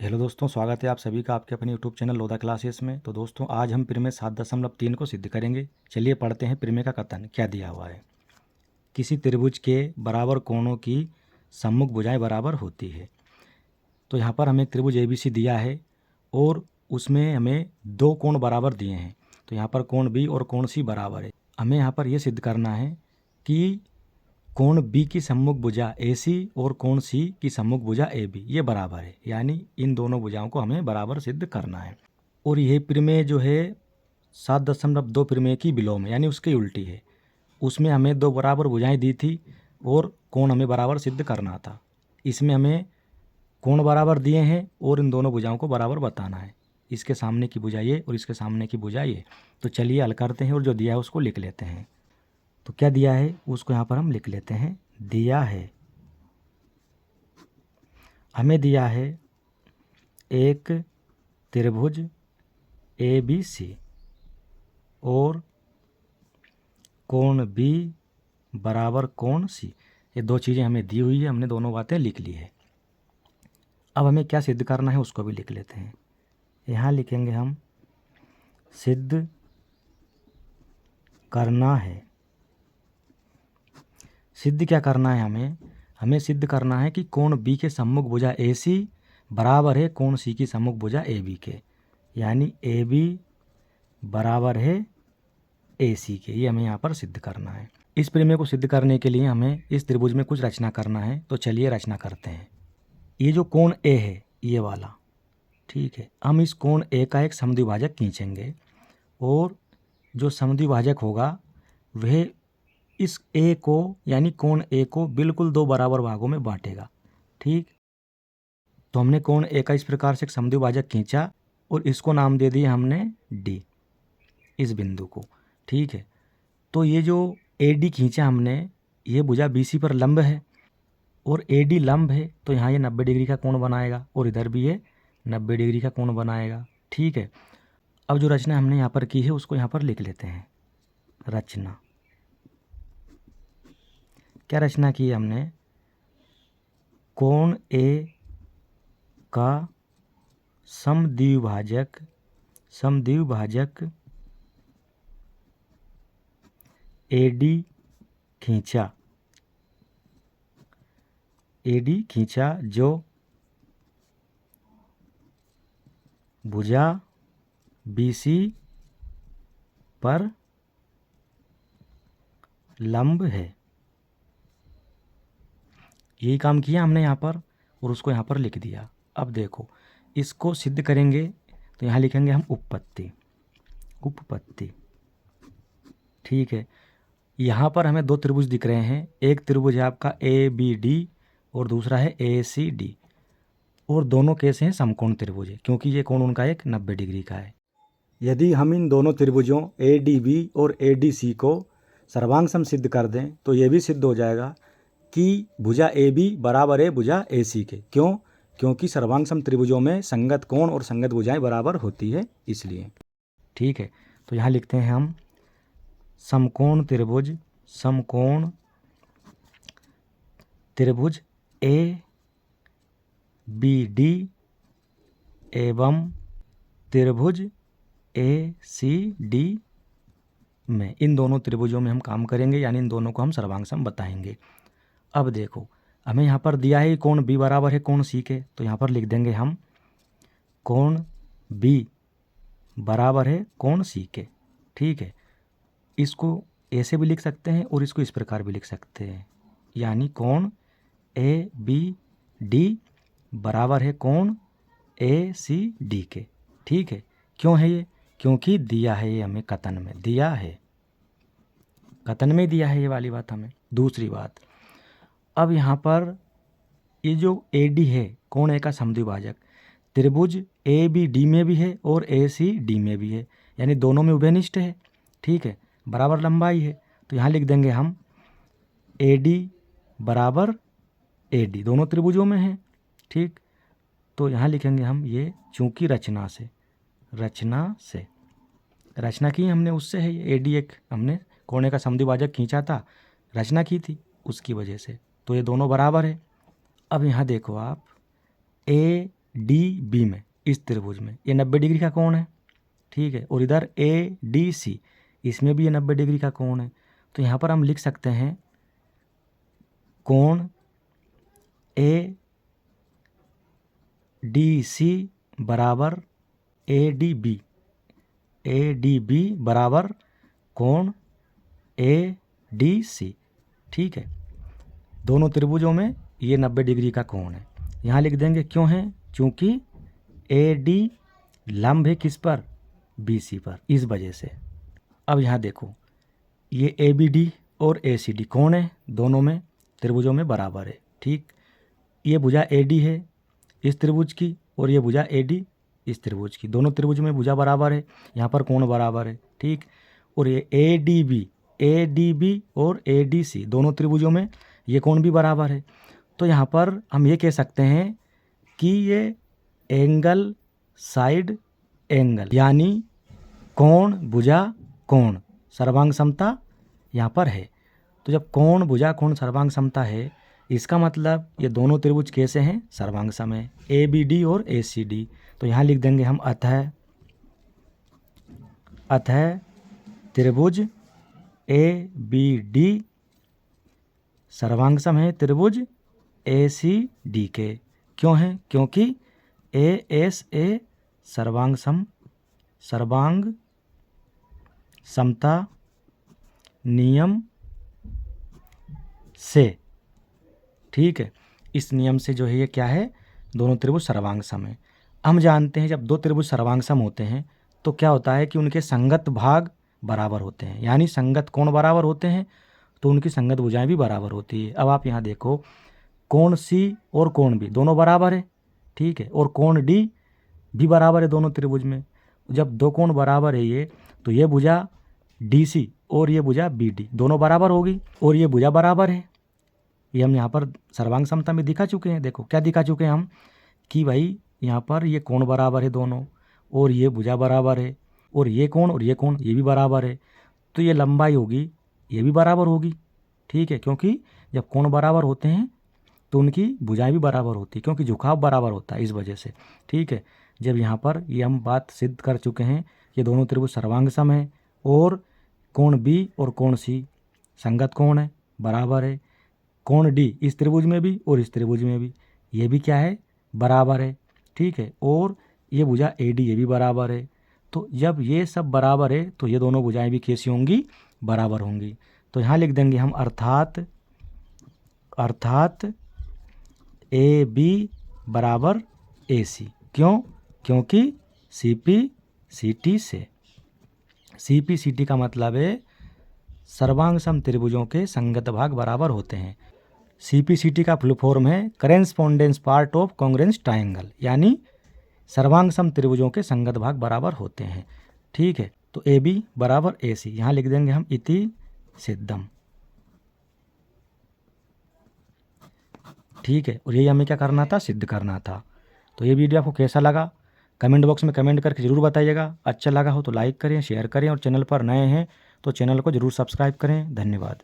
Hello दोस्तों, स्वागत है आप सभी का आपके अपने यूट्यूब चैनल लोधा क्लासेस में। तो दोस्तों, आज हम प्रमेय 7.3 को सिद्ध करेंगे। चलिए पढ़ते हैं प्रमेय का कथन क्या दिया हुआ है। किसी त्रिभुज के बराबर कोणों की सम्मुख भुजाएं बराबर होती है। तो यहाँ पर हमें त्रिभुज ABC दिया है और उसमें हमें दो कोण बराबर दिए हैं। तो यहाँ पर कोण B और कोण C बराबर है। हमें यहाँ पर यह सिद्ध करना है कि कोण B की सम्मुख भुजा AC और कोण C की सम्मुख भुजा AB ये बराबर है, यानी इन दोनों भुजाओं को हमें बराबर सिद्ध करना है। और यह प्रमेय जो है 7.2 प्रमेय की विलोम यानी उसकी उल्टी है। उसमें हमें दो बराबर भुजाएं दी थी और कोण हमें बराबर सिद्ध करना था। इसमें हमें कोण बराबर दिए हैं और इन दोनों भुजाओं को बराबर बताना है। इसके सामने की भुजा ये और इसके सामने की भुजा ये। तो चलिए हल करते हैं और जो दिया है उसको लिख लेते हैं। तो क्या दिया है उसको यहाँ पर हम लिख लेते हैं। दिया है, हमें दिया है एक त्रिभुज ABC और कोण B बराबर कोण C। ये दो चीज़ें हमें दी हुई है, हमने दोनों बातें लिख ली है। अब हमें क्या सिद्ध करना है उसको भी लिख लेते हैं। यहाँ लिखेंगे हम सिद्ध करना है। सिद्ध क्या करना है हमें सिद्ध करना है कि कोण B के सम्मुख भुजा AC बराबर है कोण C की सम्मुख भुजा AB के, यानी AB बराबर है AC के। ये हमें यहाँ पर सिद्ध करना है। इस प्रमेय को सिद्ध करने के लिए हमें इस त्रिभुज में कुछ रचना करना है। तो चलिए रचना करते हैं। ये जो कोण A है ये वाला, ठीक है, हम इस कोण A का एक समद्विभाजक खींचेंगे और जो समद्विभाजक होगा वह इस A को यानी कोण A को बिल्कुल दो बराबर भागों में बांटेगा। ठीक, तो हमने कोण A का इस प्रकार से एक समद्विभाजक खींचा और इसको नाम दे दिया हमने D, इस बिंदु को। ठीक है, तो ये जो AD खींचा हमने ये भुजा BC पर लंब है और AD लंब है, तो यहाँ ये 90 डिग्री का कोण बनाएगा और इधर भी ये 90 डिग्री का कोण बनाएगा। ठीक है, अब जो रचना हमने यहाँ पर की है उसको यहाँ पर लिख लेते हैं। रचना क्या रचना की है हमने? कोण A का समद्विभाजक AD खींचा जो भुजा BC पर लंब है। यही काम किया हमने यहाँ पर और उसको यहाँ पर लिख दिया। अब देखो इसको सिद्ध करेंगे तो यहाँ लिखेंगे हम उपपत्ति। ठीक है, यहाँ पर हमें दो त्रिभुज दिख रहे हैं। एक त्रिभुज है आपका ABD और दूसरा है ACD, और दोनों कैसे हैं? समकोण त्रिभुज है, क्योंकि ये कोण उनका एक 90 डिग्री का है। यदि हम इन दोनों त्रिभुजों ADB और ADC को सर्वांग सम सिद्ध कर दें तो ये भी सिद्ध हो जाएगा कि भुजा AB बराबर है भुजा AC के। क्यों? क्योंकि सर्वांग सम त्रिभुजों में संगत कोण और संगत भुजाएं बराबर होती है, इसलिए। ठीक है, तो यहाँ लिखते हैं हम समकोण त्रिभुज ABD एवं त्रिभुज ACD में, इन दोनों त्रिभुजों में हम काम करेंगे, यानी इन दोनों को हम सर्वांग सम बताएंगे। अब देखो हमें यहाँ पर दिया है कोण B बराबर है कोण C के, तो यहाँ पर लिख देंगे हम कोण B बराबर है कोण C के। ठीक है, इसको ऐसे भी लिख सकते हैं और इसको इस प्रकार भी लिख सकते हैं, यानी कोण ABD बराबर है कोण ACD के। ठीक है, क्यों है ये? क्योंकि दिया है, ये हमें कथन में दिया है, कथन में दिया है ये वाली बात हमें। दूसरी बात, अब यहाँ पर ये जो AD है कोण A का समद्विभाजक त्रिभुज ABD में भी है और ACD में भी है, यानी दोनों में उभयनिष्ठ है। ठीक है, बराबर लंबाई है, तो यहाँ लिख देंगे हम AD बराबर AD, दोनों त्रिभुजों में है। ठीक, तो यहाँ लिखेंगे हम ये चूंकि रचना की हमने, उससे है ये AD, एक हमने कोण का समद्विभाजक खींचा था, रचना की थी, उसकी वजह से, तो ये दोनों बराबर है। अब यहाँ देखो आप ADB में, इस त्रिभुज में ये 90 डिग्री का कोण है, ठीक है। और इधर ADC, इसमें भी ये 90 डिग्री का कोण है। तो यहाँ पर हम लिख सकते हैं कोण ADC बराबर ADB बराबर कोण ADC, ठीक है। दोनों त्रिभुजों में ये 90 डिग्री का कोण है। यहाँ लिख देंगे, क्यों है? क्योंकि AD लंब है किस पर? BC पर, इस वजह से। अब यहाँ देखो, ये ABD और ACD कोण है, दोनों में त्रिभुजों में बराबर है, ठीक। ये भुजा AD है इस त्रिभुज की, और ये भुजा AD इस त्रिभुज की, दोनों त्रिभुज में भुजा बराबर है, यहाँ पर कोण बराबर है, ठीक। और ये ADB और ADC दोनों त्रिभुजों में ये कोण भी बराबर है। तो यहाँ पर हम ये कह सकते हैं कि ये एंगल साइड एंगल, यानी कोण भुजा कोण सर्वांग समता यहाँ पर है। तो जब कोण भुजा कोण सर्वांग समता है, इसका मतलब ये दोनों त्रिभुज कैसे हैं? सर्वांग सम है, ABD और ACD। तो यहाँ लिख देंगे हम, अतः त्रिभुज ABD सर्वांग सम है त्रिभुज ACD के। क्यों है? क्योंकि ASA सर्वांग समता नियम से, ठीक है। इस नियम से जो है ये क्या है? दोनों त्रिभुज सर्वांग सम है। हम जानते हैं जब दो त्रिभुज सर्वांग सम होते हैं तो क्या होता है कि उनके संगत भाग बराबर होते हैं, यानी संगत कोण बराबर होते हैं तो उनकी संगत भुजाएं भी बराबर होती है। अब आप यहाँ देखो, कोण C और कोण B दोनों बराबर है, ठीक है। और कोण D भी बराबर है दोनों त्रिभुज में। जब दो कोण बराबर है ये, तो ये भुजा DC और ये भुजा BD दोनों बराबर होगी, और ये भुजा बराबर है। ये हम यहाँ पर सर्वांग समता में दिखा चुके हैं। देखो क्या दिखा चुके हैं हम, कि भाई यहाँ पर ये कोण बराबर है दोनों, और ये भुजा बराबर है, और ये कोण ये भी बराबर है। तो ये लंबाई होगी, ये भी बराबर होगी, ठीक है। क्योंकि जब कोण बराबर होते हैं तो उनकी भुजाएं भी बराबर होती है, क्योंकि झुकाव बराबर होता है, इस वजह से, ठीक है। जब यहाँ पर ये हम बात सिद्ध कर चुके हैं कि दोनों त्रिभुज सर्वांग सम है, और कोण B और कोण C संगत कोण है, बराबर है। कोण D इस त्रिभुज में भी और इस त्रिभुज में भी ये भी क्या है? बराबर है, ठीक है। और ये भुजा AD ये भी बराबर है। तो जब ये सब बराबर है तो ये दोनों भुजाएं भी कैसी होंगी? बराबर होंगी। तो यहाँ लिख देंगे हम, अर्थात AB बराबर AC। क्यों? क्योंकि CP CT का मतलब है सर्वांग सम त्रिभुजों के संगत भाग बराबर होते हैं। CP/CT का फुल फॉर्म है correspondence part of congruence triangle, यानी सर्वांग सम त्रिभुजों के संगत भाग बराबर होते हैं, ठीक है। तो AB बराबर AC, यहाँ लिख देंगे हम, इति सिद्धम, ठीक है। और यही हमें क्या करना था? सिद्ध करना था। तो ये वीडियो आपको कैसा लगा? कमेंट बॉक्स में कमेंट करके ज़रूर बताइएगा। अच्छा लगा हो तो लाइक करें, शेयर करें, और चैनल पर नए हैं तो चैनल को ज़रूर सब्सक्राइब करें। धन्यवाद।